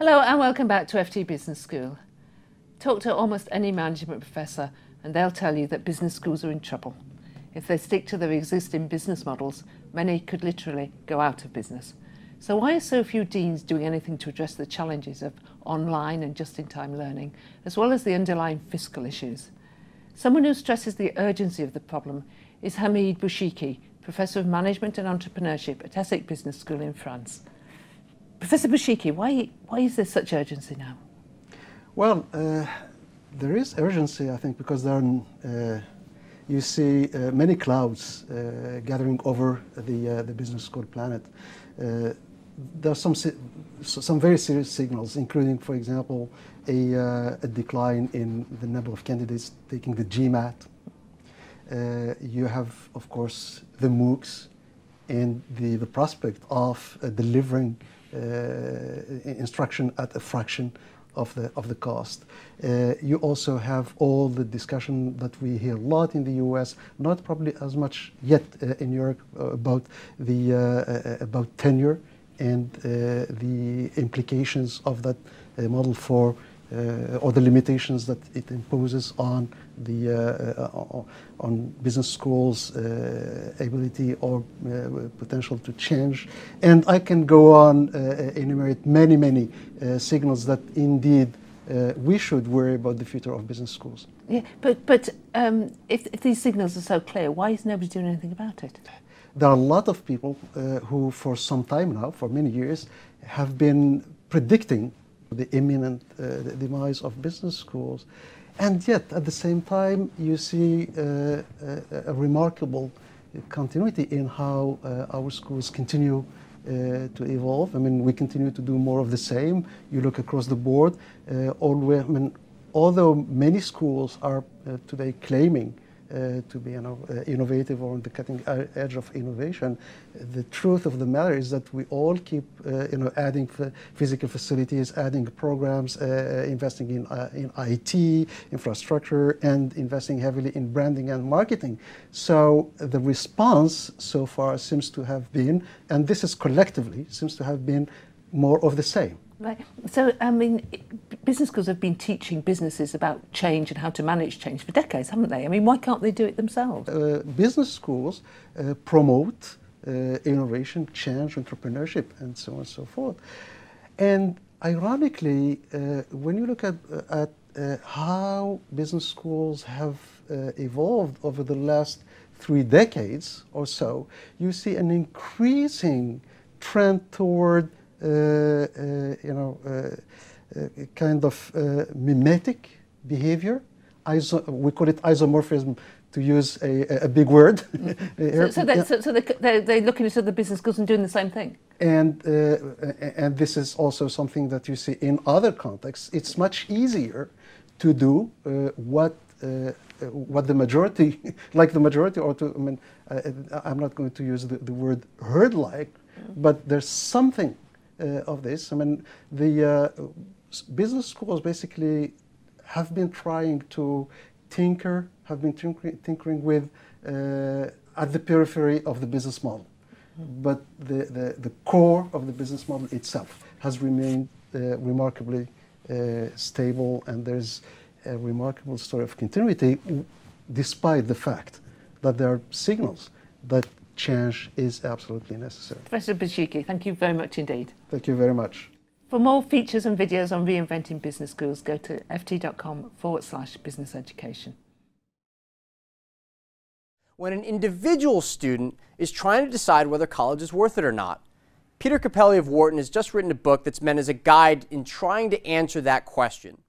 Hello and welcome back to FT Business School. Talk to almost any management professor and they'll tell you that business schools are in trouble. If they stick to their existing business models, many could literally go out of business. So why are so few deans doing anything to address the challenges of online and just-in-time learning, as well as the underlying fiscal issues? Someone who stresses the urgency of the problem is Hamid Bouchikhi, Professor of Management and Entrepreneurship at Essec Business School in France. Professor Bouchikhi, why is there such urgency now? Well, there is urgency, I think, because there are, you see many clouds gathering over the business school planet. There are some very serious signals, including, for example, a decline in the number of candidates taking the GMAT. You have, of course, the Moocs and the prospect of delivering instruction at a fraction of the cost. You also have all the discussion that we hear a lot in the US, not probably as much yet in Europe, about tenure and the implications of that model for or the limitations that it imposes on on business schools' ability or potential to change. And I can go on enumerate many signals that indeed we should worry about the future of business schools. Yeah, but if these signals are so clear, why is nobody doing anything about it? There are a lot of people who for some time now, for many years, have been predicting the imminent demise of business schools. And yet, at the same time, you see a remarkable continuity in how our schools continue to evolve. I mean, we continue to do more of the same. You look across the board. Although many schools are today claiming to be innovative or on the cutting edge of innovation, the truth of the matter is that we all keep adding physical facilities, adding programs, investing in IT, infrastructure, and investing heavily in branding and marketing. So the response so far seems to have been, and this is collectively, seems to have been more of the same. Right. So, I mean, business schools have been teaching businesses about change and how to manage change for decades, haven't they? I mean, why can't they do it themselves? Business schools promote innovation, change, entrepreneurship, and so on and so forth. And ironically, when you look at how business schools have evolved over the last 3 decades or so, you see an increasing trend toward kind of mimetic behavior. We call it isomorphism, to use a big word. So they're looking at other business schools and doing the same thing? And this is also something that you see in other contexts. It's much easier to do what the majority, like the majority, or to, I mean, I'm not going to use the word herd-like, but there's something of this. I mean, the business schools basically have been trying to tinkering with at the periphery of the business model. But the core of the business model itself has remained remarkably stable, and there's a remarkable story of continuity, despite the fact that there are signals that change is absolutely necessary. Professor Bouchikhi, thank you very much indeed. Thank you very much. For more features and videos on reinventing business schools, go to ft.com/business education. When an individual student is trying to decide whether college is worth it or not, Peter Capelli of Wharton has just written a book that's meant as a guide in trying to answer that question.